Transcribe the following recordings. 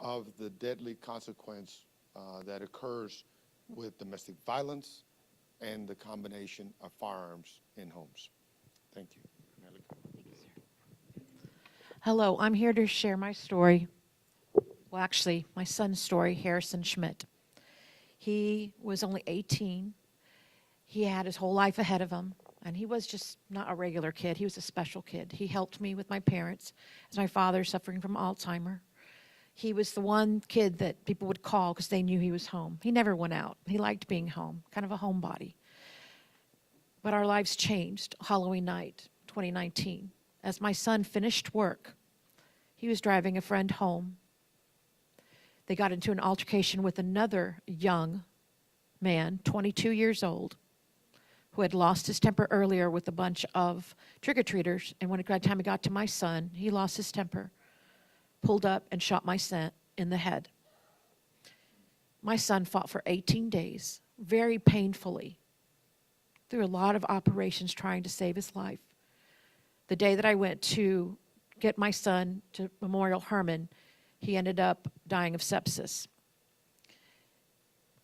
of the deadly consequence that occurs with domestic violence and the combination of firearms in homes. Thank you. Hello, I'm here to share my story. Well, actually, my son's story, Harrison Schmidt. He was only 18. He had his whole life ahead of him, and he was just not a regular kid. He was a special kid. He helped me with my parents, as my father suffering from Alzheimer. He was the one kid that people would call because they knew he was home. He never went out. He liked being home, kind of a homebody. But our lives changed Halloween night, 2019. As my son finished work, he was driving a friend home. They got into an altercation with another young man, 22 years old, who had lost his temper earlier with a bunch of trick-or-treaters. And by the time he got to my son, he lost his temper, pulled up and shot my son in the head. My son fought for 18 days, very painfully, through a lot of operations trying to save his life. The day that I went to get my son to Memorial Hermann, he ended up dying of sepsis.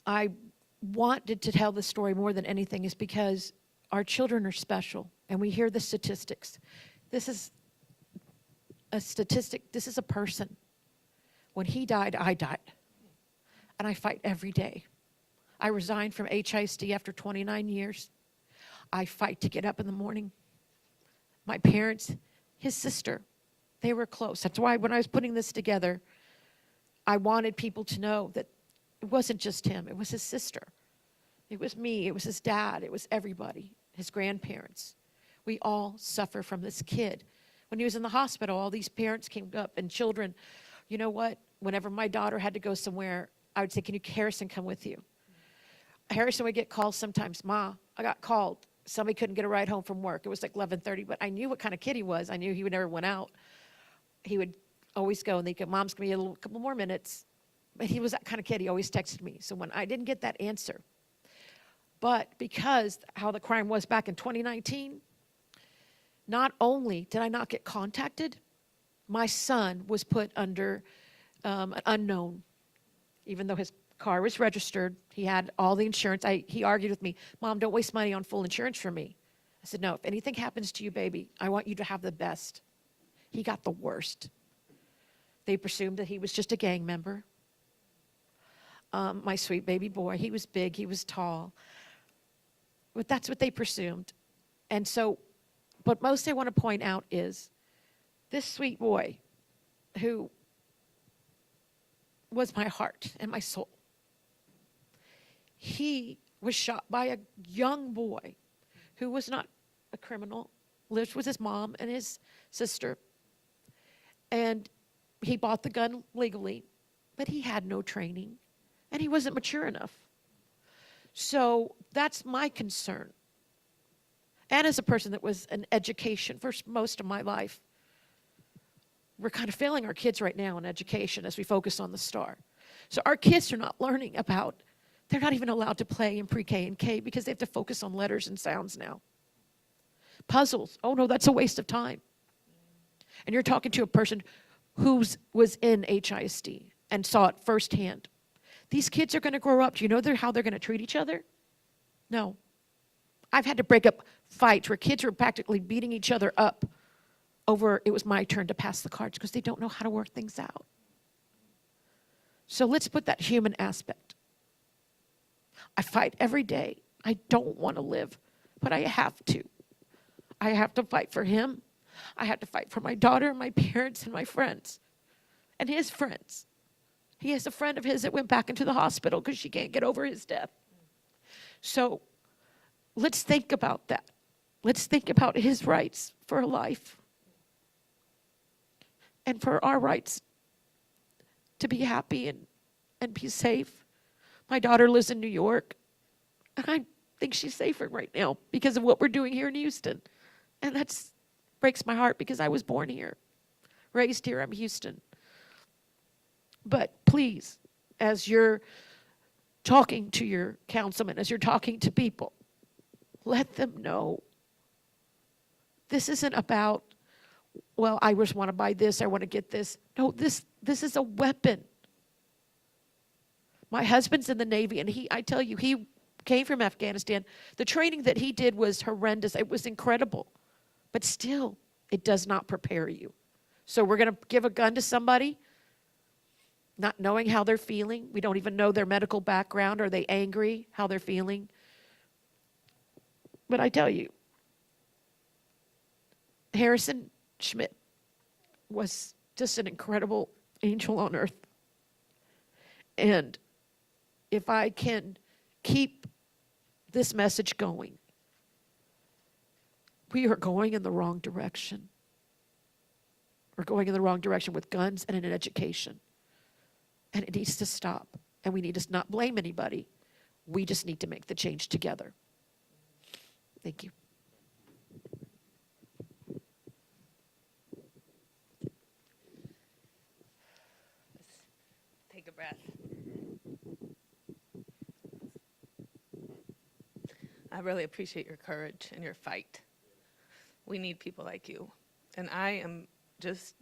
I wanted to tell this story more than anything is because our children are special, and we hear the statistics. This is a statistic. This is a person. When he died, I died. And I fight every day. I resigned from HISD after 29 years. I fight to get up in the morning. My parents, his sister, they were close. That's why when I was putting this together, I wanted people to know that it wasn't just him. It was his sister. It was me. It was his dad. It was everybody, his grandparents. We all suffer from this kid. When he was in the hospital, all these parents came up and children. You know what? Whenever my daughter had to go somewhere, I would say, can Harrison come with you? Harrison would get calls sometimes. Ma, I got called. Somebody couldn't get a ride home from work. It was like 11:30, but I knew what kind of kid he was. I knew he would never went out. He would always go, and they'd go, Mom's going to be a couple more minutes. But he was that kind of kid. He always texted me. So when I didn't get that answer, but because how the crime was back in 2019, not only did I not get contacted, my son was put under an unknown, even though his car was registered. He had all the insurance. He argued with me, Mom, don't waste money on full insurance for me. I said, no, if anything happens to you, baby, I want you to have the best. He got the worst. They presumed that he was just a gang member. My sweet baby boy, he was big, he was tall. But that's what they presumed. And so, but most I want to point out is this sweet boy who was my heart and my soul. He was shot by a young boy who was not a criminal, lived with his mom and his sister. And he bought the gun legally, but he had no training, and he wasn't mature enough. So that's my concern. And as a person that was in education for most of my life, we're kind of failing our kids right now in education as we focus on the STAR. So our kids are not learning about, they're not even allowed to play in pre-K and K because they have to focus on letters and sounds now. Puzzles, oh no, that's a waste of time. And you're talking to a person who was in HISD and saw it firsthand. These kids are going to grow up. Do you know how they're going to treat each other? No. I've had to break up fights where kids were practically beating each other up over it was my turn to pass the cards because they don't know how to work things out. So let's put that human aspect. I fight every day. I don't want to live, but I have to. I have to fight for him. I have to fight for my daughter, my parents, and my friends, and his friends. He has a friend of his that went back into the hospital because she can't get over his death. So let's think about that. Let's think about his rights for life and for our rights to be happy and be safe. My daughter lives in New York, and I think she's safer right now because of what we're doing here in Houston. And that breaks my heart because I was born here, raised here. I'm Houston. But please, as you're talking to your councilman, as you're talking to people, let them know this isn't about, well, I just want to buy this, I want to get this. No, this is a weapon. My husband's in the Navy, and I tell you, he came from Afghanistan. The training that he did was horrendous. It was incredible. But still, it does not prepare you. So we're going to give a gun to somebody, not knowing how they're feeling. We don't even know their medical background. Are they angry? How they're feeling? But I tell you, Harrison Schmidt was just an incredible angel on earth. And if I can keep this message going, we are going in the wrong direction. We're going in the wrong direction with guns and in education. And it needs to stop. And we need to not blame anybody. We just need to make the change together. Thank you. Take a breath. I really appreciate your courage and your fight. We need people like you. And I am just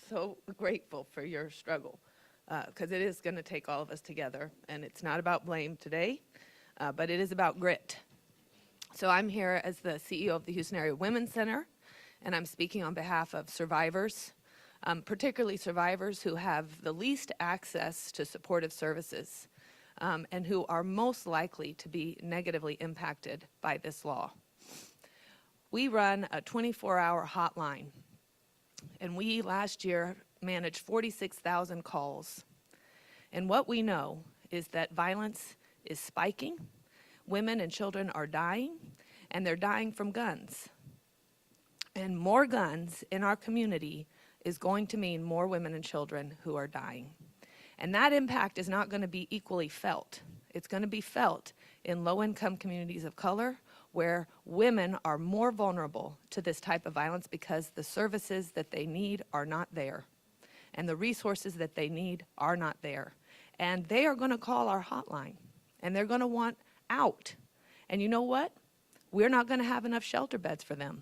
so grateful for your struggle, because it is going to take all of us together. And it's not about blame today, but it is about grit. So I'm here as the CEO of the Houston Area Women's Center, and I'm speaking on behalf of survivors, particularly survivors who have the least access to supportive services, and who are most likely to be negatively impacted by this law. We run a 24-hour hotline, and we last year managed 46,000 calls. And what we know is that violence is spiking, women and children are dying, and they're dying from guns. And more guns in our community is going to mean more women and children who are dying. And that impact is not going to be equally felt. It's going to be felt in low-income communities of color, where women are more vulnerable to this type of violence because the services that they need are not there, and the resources that they need are not there. And they are going to call our hotline, and they're going to want out. And you know what? We're not going to have enough shelter beds for them.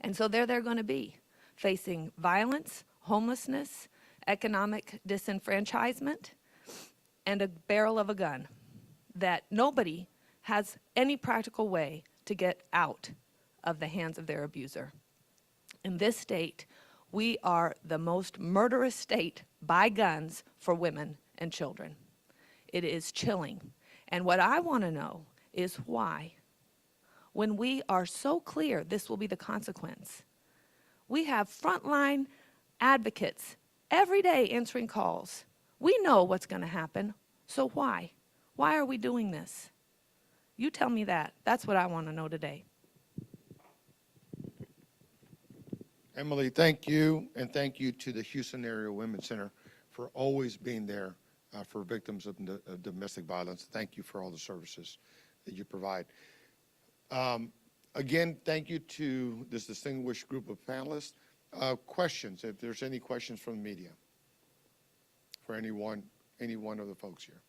And so there they're going to be, facing violence, homelessness, economic disenfranchisement, and a barrel of a gun that nobody has any practical way to get out of the hands of their abuser. In this state, we are the most murderous state by guns for women and children. It is chilling. And what I want to know is why. When we are so clear this will be the consequence, we have frontline advocates every day answering calls. We know what's going to happen, so why? Why are we doing this? You tell me that. That's what I want to know today. Emily, thank you, and thank you to the Houston Area Women's Center for always being there for victims of domestic violence. Thank you for all the services that you provide. Again, thank you to this distinguished group of panelists. Questions, if there's any questions from the media for any one of the folks here.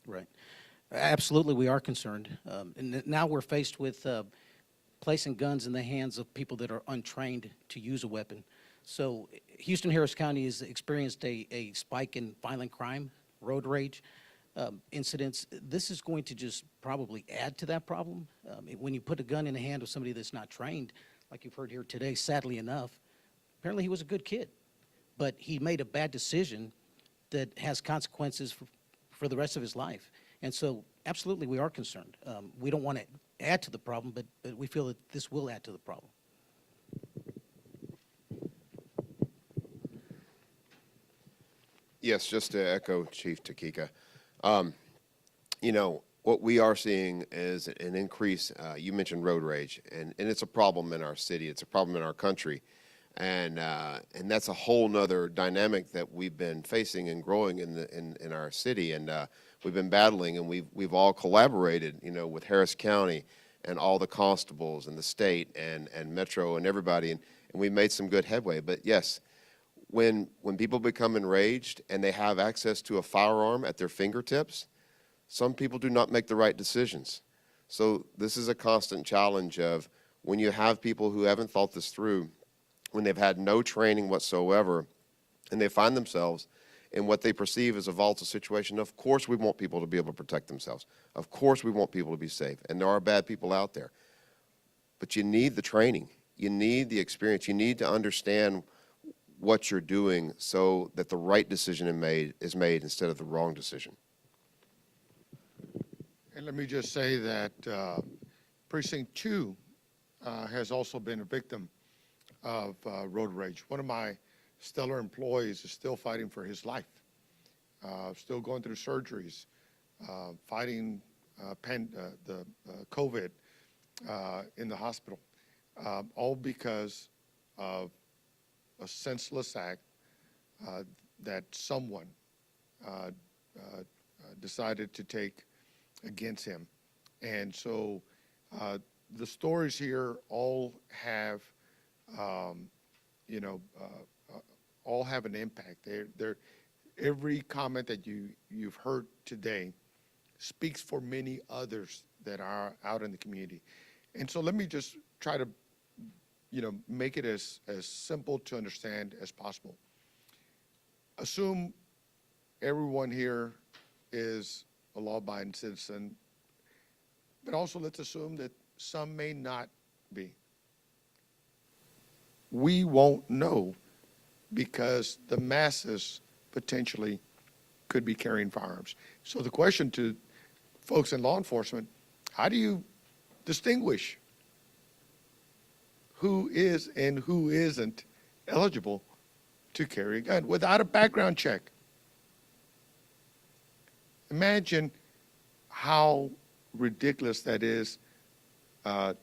Right. Absolutely, we are concerned. And now we're faced with placing guns in the hands of people that are untrained to use a weapon. So Houston Harris County has experienced a spike in violent crime, road rage incidents. This is going to just probably add to that problem. When you put a gun in the hand of somebody that's not trained, like you've heard here today, sadly enough, apparently he was a good kid, but he made a bad decision that has consequences for the rest of his life. And so absolutely we are concerned. We don't want to add to the problem, but we feel that this will add to the problem. Yes, just to echo Chief Takika, you know, what we are seeing is an increase. You mentioned road rage, and it's a problem in our city. It's a problem in our country, and that's a whole nother dynamic that we've been facing and growing in our city, and we've been battling, and we've all collaborated, you know, with Harris County and all the constables and the state and Metro and everybody, and we made some good headway. But yes, when people become enraged and they have access to a firearm at their fingertips, some people do not make the right decisions. So this is a constant challenge of when you have people who haven't thought this through, when they've had no training whatsoever, and they find themselves in what they perceive as a volatile situation. Of course we want people to be able to protect themselves. Of course we want people to be safe, and there are bad people out there. But you need the training. You need the experience. You need to understand what you're doing so that the right decision is made instead of the wrong decision. And let me just say that Precinct 2 has also been a victim of road rage. One of my stellar employees is still fighting for his life, still going through surgeries, fighting the COVID in the hospital, all because of a senseless act that someone decided to take against him. And so the stories here all have, all have an impact. Every comment that you've heard today speaks for many others that are out in the community. And so let me just try to, make it as simple to understand as possible. Assume everyone here is a law-abiding citizen, but also let's assume that some may not be. We won't know because the masses potentially could be carrying firearms. So the question to folks in law enforcement, how do you distinguish who is and who isn't eligible to carry a gun without a background check? Imagine how ridiculous that is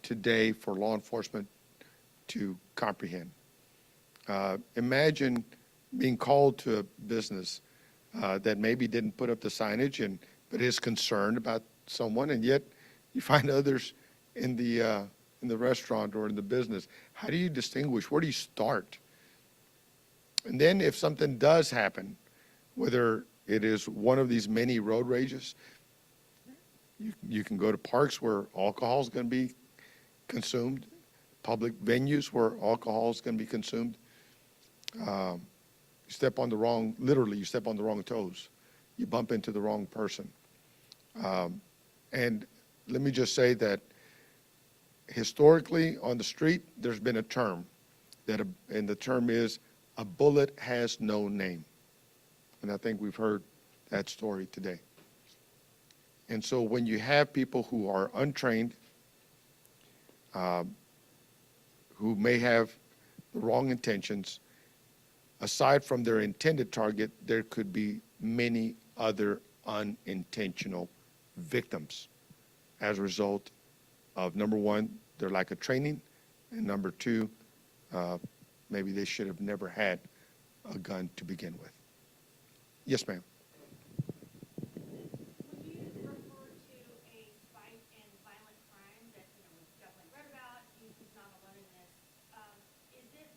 today for law enforcement to comprehend. Imagine being called to a business that maybe didn't put up the signage but is concerned about someone, and yet you find others in the restaurant or in the business. How do you distinguish? Where do you start? And then if something does happen, whether it is one of these many road rages, you can go to parks where alcohol is going to be consumed, public venues where alcohol is going to be consumed. You step on the wrong, literally, you step on the wrong toes. You bump into the wrong person. And let me just say that historically on the street, there's been a term and the term is a bullet has no name. And I think we've heard that story today. And so when you have people who are untrained, who may have the wrong intentions, aside from their intended target, there could be many other unintentional victims as a result of, number one, their lack of training, and number two, maybe they should have never had a gun to begin with. Yes, ma'am. Would you refer to a spike in violent crime that we've definitely read about? He's not alone in this. Is it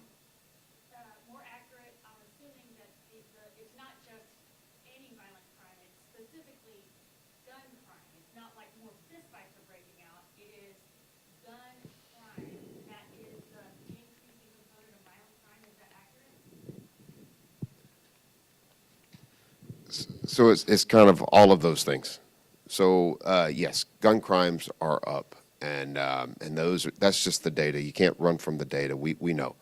more accurate? I'm assuming that it's not just any violent crime. It's specifically gun crime. It's not like more fistfights are breaking out. It is gun crime. That is the increasing component of violent crime. Is that accurate? So it's kind of all of those things. So yes, gun crimes are up, and that's just the data. You can't run from the data. We know.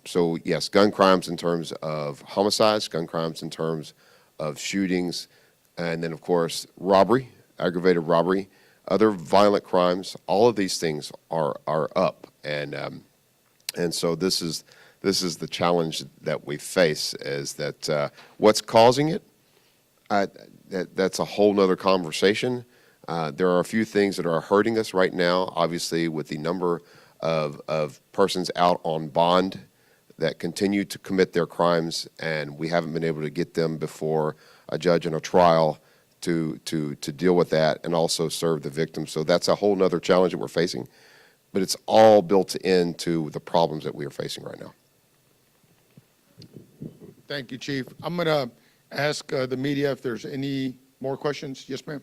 So yes, gun crimes in terms of homicides, gun crimes in terms of shootings, and then of course robbery, aggravated robbery, other violent crimes. All of these things are up, and so this is this is the challenge that we face, is that what's causing it, that's a whole nother conversation. There are a few things that are hurting us right now, obviously, with the number of persons out on bond that continue to commit their crimes, and we haven't been able to get them before a judge in a trial to deal with that and also serve the victims. So that's a whole nother challenge that we're facing, but it's all built into the problems that we are facing right now. Thank you, Chief. I'm going to ask the media if there's any more questions. Yes, ma'am.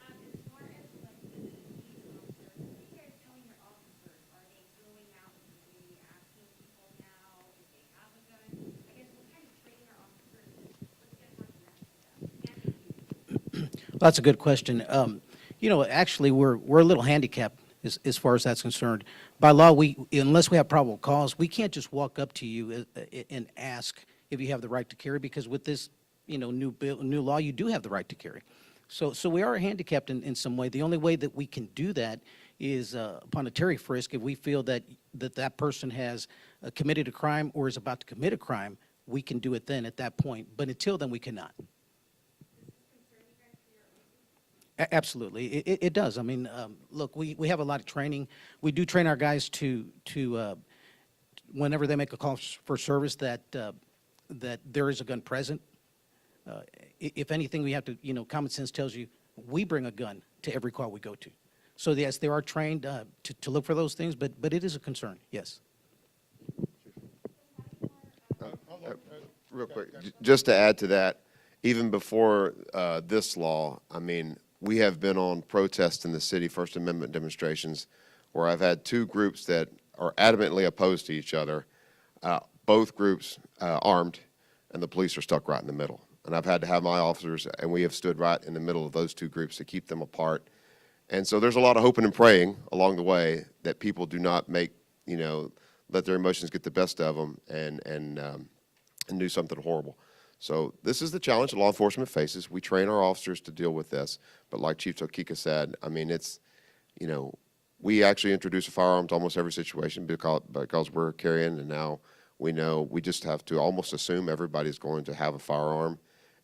As far as like the police officers, what are you guys telling your officers? Are they going out in the community asking people now if they have a gun? I guess what kind of training our officers? What's going on with that stuff? That's a good question. You know, actually, we're a little handicapped as far as that's concerned. By law, unless we have probable cause, we can't just walk up to you and ask if you have the right to carry, because with this, you know, new law, you do have the right to carry. So we are handicapped in some way. The only way that we can do that is upon a Terry frisk, if we feel that that person has committed a crime or is about to commit a crime, we can do it then at that point. But until then, we cannot. Absolutely, it does. I mean, look, we have a lot of training. We do train our guys to whenever they make a call for service that there is a gun present. If anything, we have to, you know, common sense tells you we bring a gun to every call we go to. So yes, they are trained to look for those things, but it is a concern. Yes. Real quick, just to add to that, even before this law, I mean, we have been on protests in the city, First Amendment demonstrations, where I've had two groups that are adamantly opposed to each other, both groups armed, and the police are stuck right in the middle. And I've had to have my officers, and we have stood right in the middle of those two groups to keep them apart. And so there's a lot of hoping and praying along the way that people do not make, you know, let their emotions get the best of them and do something horrible. So this is the challenge that law enforcement faces. We train our officers to deal with this. But like Chief Tokika said, I mean, it's, you know, we actually introduce a firearm to almost every situation because we're carrying, and now we know we just have to almost assume everybody's going to have a firearm,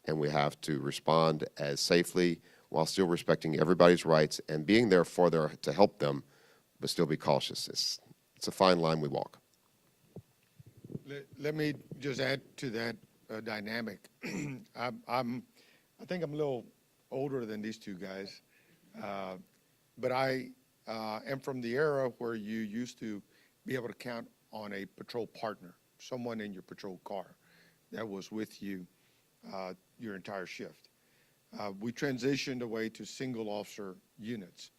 and we have to respond as safely while still respecting everybody's rights and being there to help them, but still be cautious. It's a fine line we walk. Let me just add to that dynamic. I think I'm a little older than these two guys, but I am from the era where you used to be able to count on a patrol partner, someone in your patrol car that was with you your entire shift. We transitioned away to single officer units.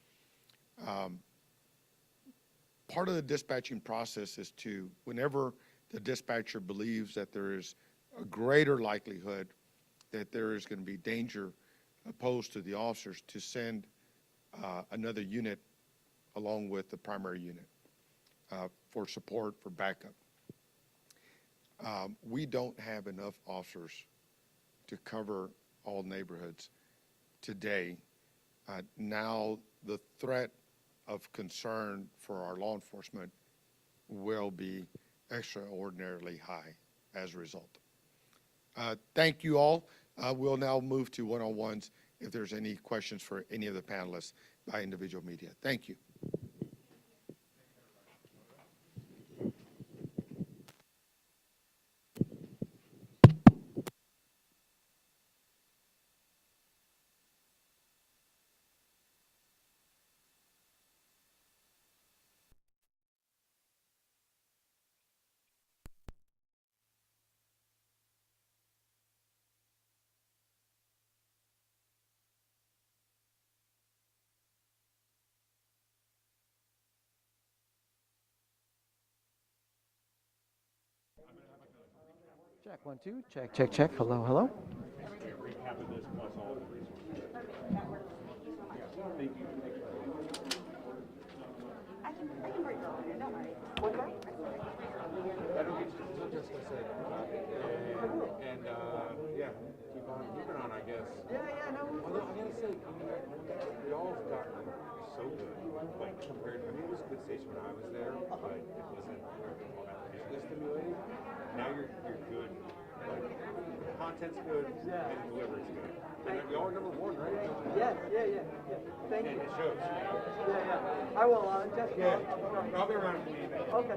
Part of the dispatching process is to, whenever the dispatcher believes that there is a greater likelihood that there is going to be danger posed to the officers, to send another unit along with the primary unit for support, for backup. We don't have enough officers to cover all neighborhoods today. Now the threat of concern for our law enforcement will be extraordinarily high as a result. Thank you all. We'll now move to one-on-ones if there's any questions for any of the panelists by individual media. Thank you. Check, 1, 2, check, check, check. Hello, hello. And yeah, keep on moving on, I guess. Yeah, no. Although I gotta say, we all have gotten so good. Like compared, I mean, it was a good station when I was there, but it wasn't physically stimulating. content's good, Yeah. and the delivery's good. And we are number one, right? Yes, yeah. Thank you. It shows. Yeah. I will, just. Yeah, I'll be around if you need me. Okay.